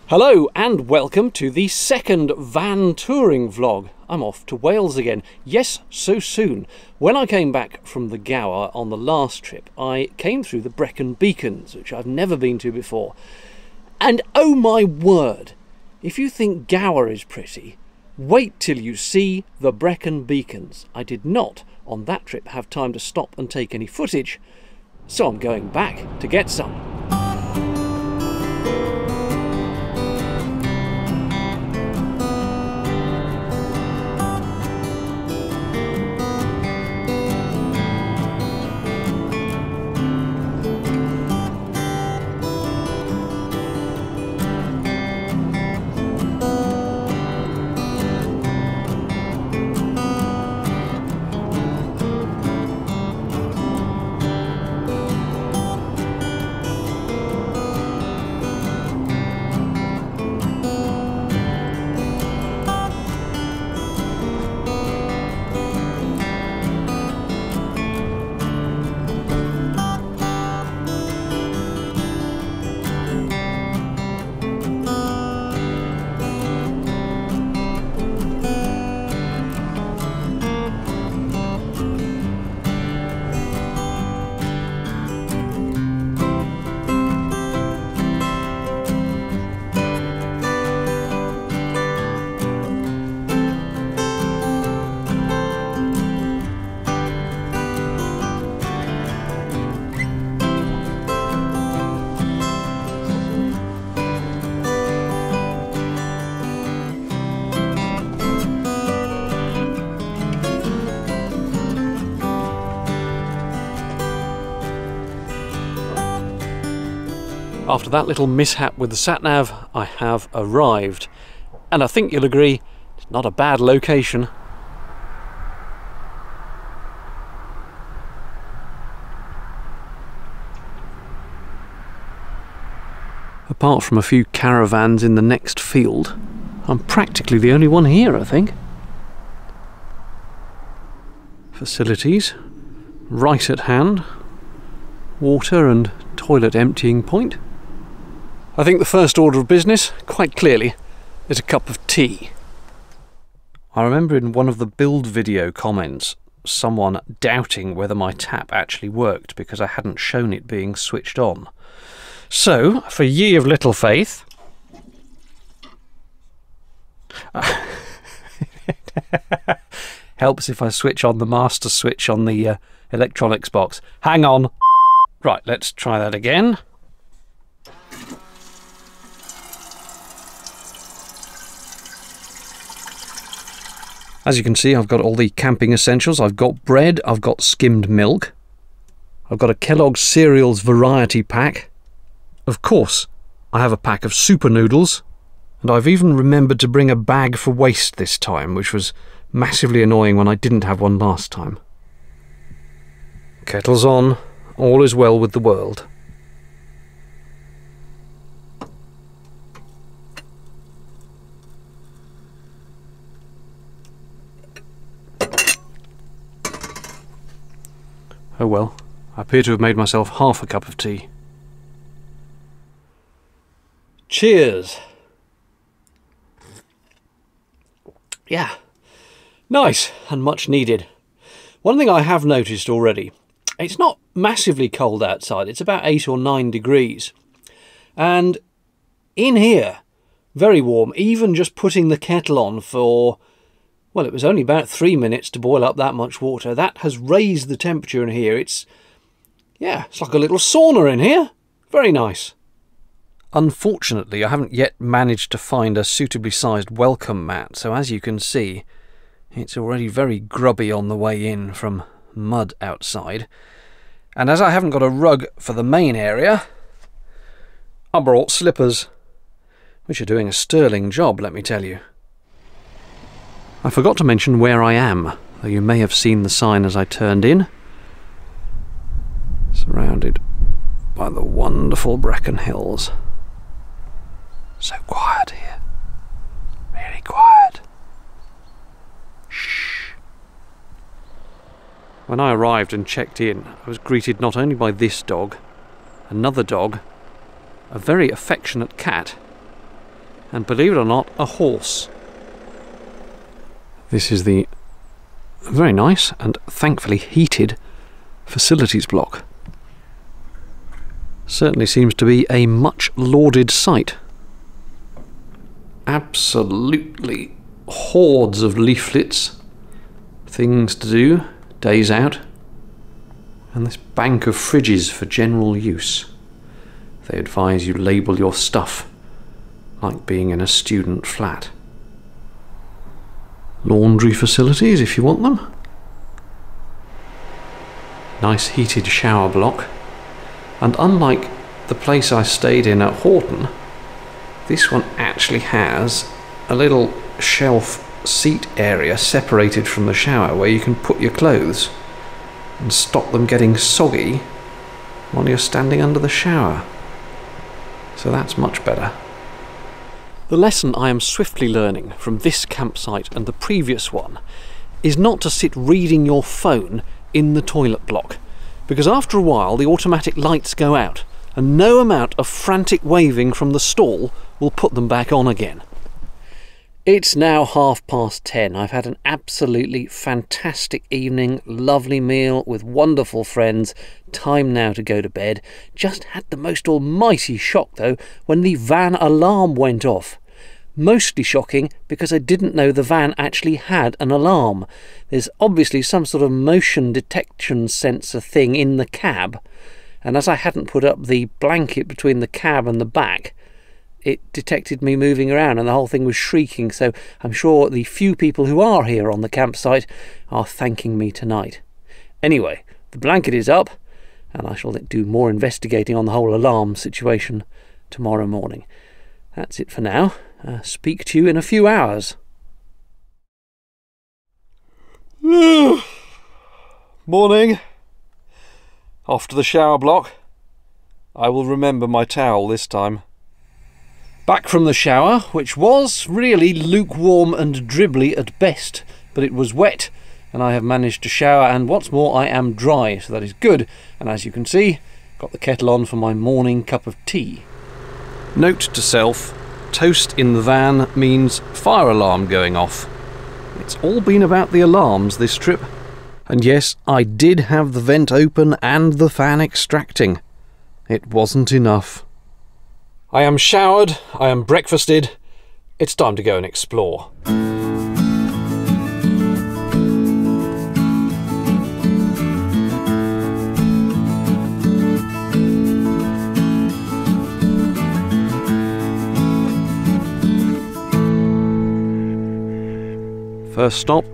Hello and welcome to the second van touring vlog. I'm off to Wales again. Yes, so soon. When I came back from the Gower on the last trip, I came through the Brecon Beacons, which I've never been to before. And oh my word, if you think Gower is pretty, wait till you see the Brecon Beacons. I did not, on that trip, have time to stop and take any footage, so I'm going back to get some. After that little mishap with the sat-nav, I have arrived. And I think you'll agree, it's not a bad location. Apart from a few caravans in the next field, I'm practically the only one here, I think. Facilities, right at hand. Water and toilet emptying point. I think the first order of business, quite clearly, is a cup of tea. I remember in one of the build video comments, someone doubting whether my tap actually worked because I hadn't shown it being switched on. So, for ye of little faith... Helps if I switch on the master switch on the electronics box. Hang on. Right, let's try that again. As you can see, I've got all the camping essentials. I've got bread, I've got skimmed milk, I've got a Kellogg's Cereals variety pack. Of course, I have a pack of super noodles, and I've even remembered to bring a bag for waste this time, which was massively annoying when I didn't have one last time. Kettle's on, all is well with the world. Oh well, I appear to have made myself half a cup of tea. Cheers! Yeah, nice and much needed. One thing I have noticed already, it's not massively cold outside, it's about 8 or 9 degrees. And in here, very warm, even just putting the kettle on for... well, it was only about 3 minutes to boil up that much water. That has raised the temperature in here. It's like a little sauna in here. Very nice. Unfortunately, I haven't yet managed to find a suitably sized welcome mat, so as you can see, it's already very grubby on the way in from mud outside. And as I haven't got a rug for the main area, I brought slippers, which are doing a sterling job, let me tell you. I forgot to mention where I am, though you may have seen the sign as I turned in. Surrounded by the wonderful Brecon Hills. So quiet here. Really quiet. Shh. When I arrived and checked in, I was greeted not only by this dog, another dog, a very affectionate cat, and believe it or not, a horse. This is the very nice and thankfully heated facilities block. Certainly seems to be a much lauded site. Absolutely hordes of leaflets, things to do, days out, and this bank of fridges for general use. They advise you label your stuff like being in a student flat. Laundry facilities if you want them. Nice heated shower block. And unlike the place I stayed in at Horton, this one actually has a little shelf seat area separated from the shower where you can put your clothes and stop them getting soggy while you're standing under the shower. So that's much better. The lesson I am swiftly learning from this campsite and the previous one is not to sit reading your phone in the toilet block, because after a while the automatic lights go out and no amount of frantic waving from the stall will put them back on again. It's now 10:30. I've had an absolutely fantastic evening, lovely meal with wonderful friends. Time now to go to bed. Just had the most almighty shock though when the van alarm went off. Mostly shocking because I didn't know the van actually had an alarm. There's obviously some sort of motion detection sensor thing in the cab, and as I hadn't put up the blanket between the cab and the back, it detected me moving around and the whole thing was shrieking, so I'm sure the few people who are here on the campsite are thanking me tonight. Anyway, the blanket is up and I shall do more investigating on the whole alarm situation tomorrow morning. That's it for now. Speak to you in a few hours. Morning. Off to the shower block. I will remember my towel this time. Back from the shower, which was really lukewarm and dribbly at best, but it was wet and I have managed to shower, and what's more, I am dry, so that is good. And as you can see, got the kettle on for my morning cup of tea. Note to self, toast in the van means fire alarm going off. It's all been about the alarms this trip. And yes, I did have the vent open and the fan extracting. It wasn't enough. I am showered, I am breakfasted, it's time to go and explore. First stop,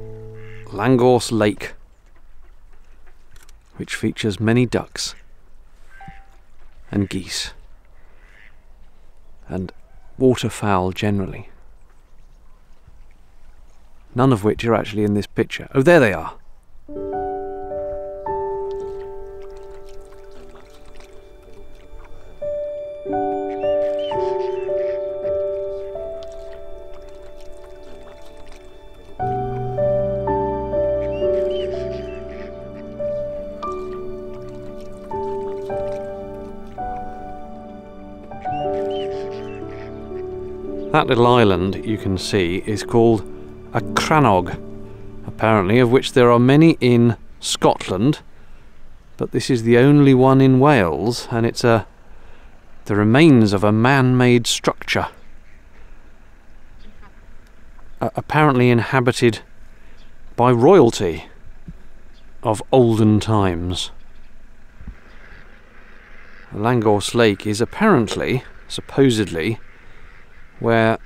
Langorse Lake, which features many ducks and geese and waterfowl generally, none of which are actually in this picture. Oh, there they are. That little island you can see is called a crannog, apparently, of which there are many in Scotland, but this is the only one in Wales, and it's the remains of a man-made structure, apparently inhabited by royalty of olden times. Langorse Lake is apparently, supposedly, where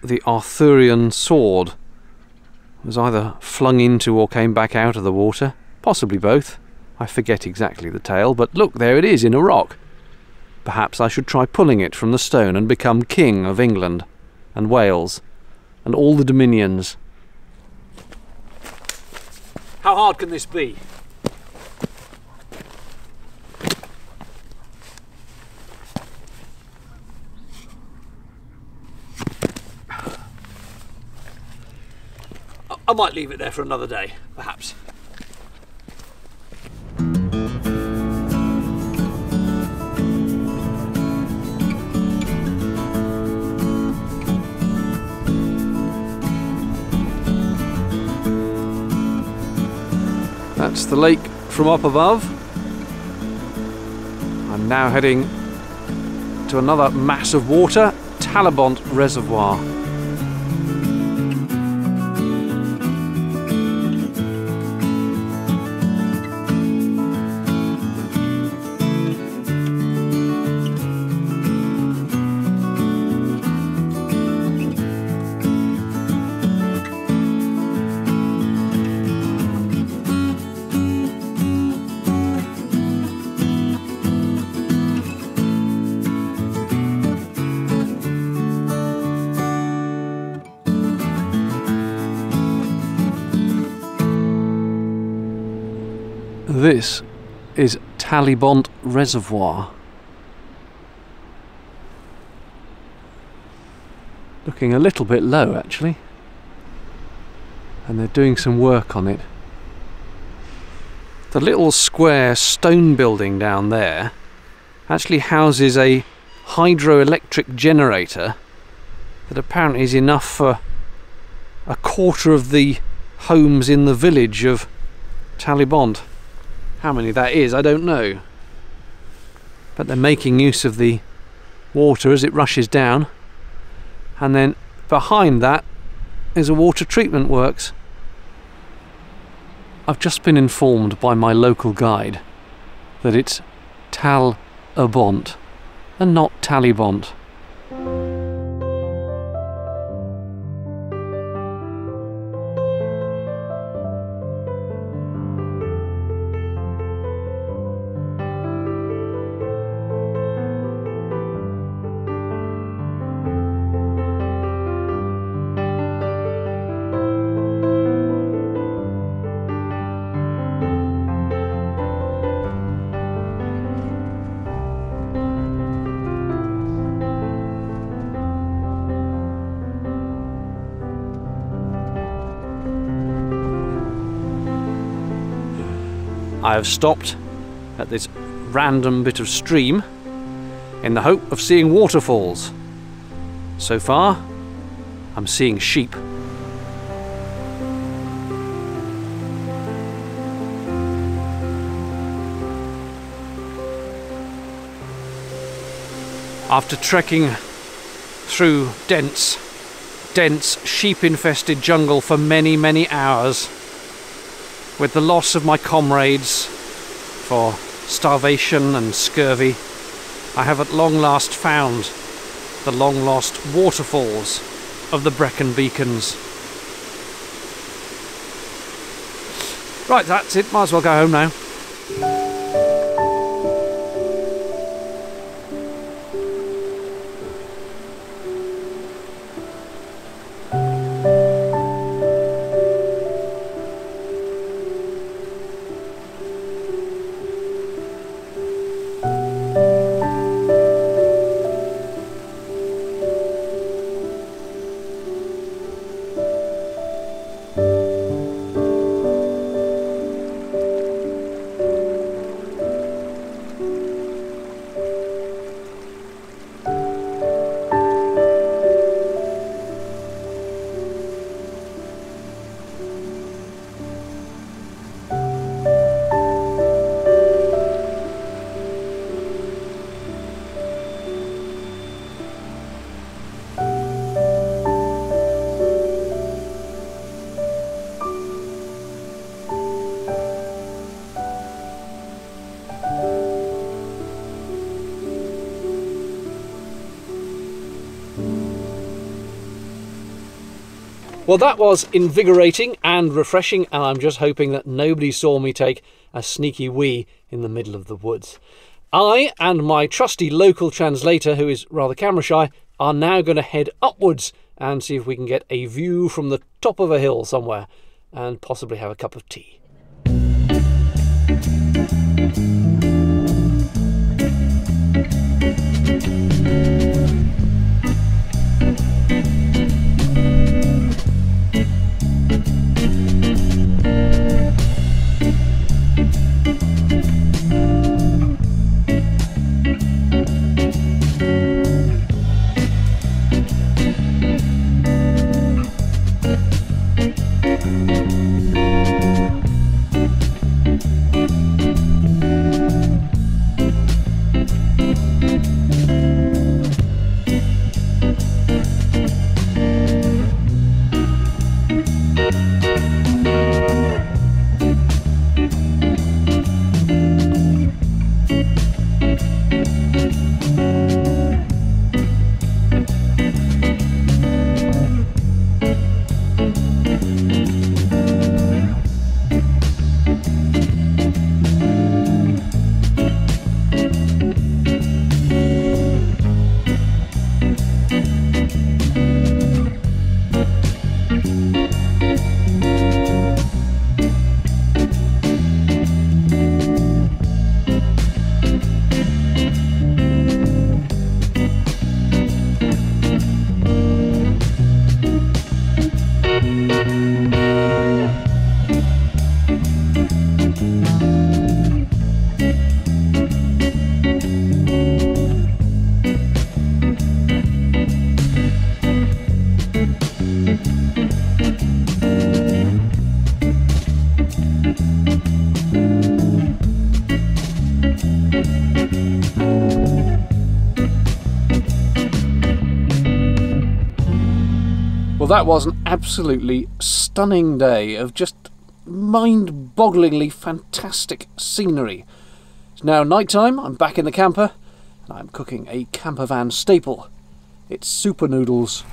the Arthurian sword was either flung into or came back out of the water, possibly both. I forget exactly the tale, but look, there it is in a rock. Perhaps I should try pulling it from the stone and become king of England and Wales and all the dominions. How hard can this be? I might leave it there for another day, perhaps. That's the lake from up above. I'm now heading to another mass of water, Talibont Reservoir. This is Talibont Reservoir. Looking a little bit low actually, and they're doing some work on it. The little square stone building down there actually houses a hydroelectric generator that apparently is enough for a quarter of the homes in the village of Talibont. How many that is, I don't know. But they're making use of the water as it rushes down. And then behind that is a water treatment works. I've just been informed by my local guide that it's Talibont and not Talibont. I have stopped at this random bit of stream in the hope of seeing waterfalls. So far, I'm seeing sheep. After trekking through dense, sheep-infested jungle for many, many hours, with the loss of my comrades for starvation and scurvy, I have at long last found the long-lost waterfalls of the Brecon Beacons. Right, that's it. Might as well go home now. Well, that was invigorating and refreshing, and I'm just hoping that nobody saw me take a sneaky wee in the middle of the woods. I and my trusty local translator, who is rather camera shy, are now going to head upwards and see if we can get a view from the top of a hill somewhere and possibly have a cup of tea. Well, that was an absolutely stunning day of just mind-bogglingly fantastic scenery. It's now night time, I'm back in the camper, and I'm cooking a campervan staple. It's super noodles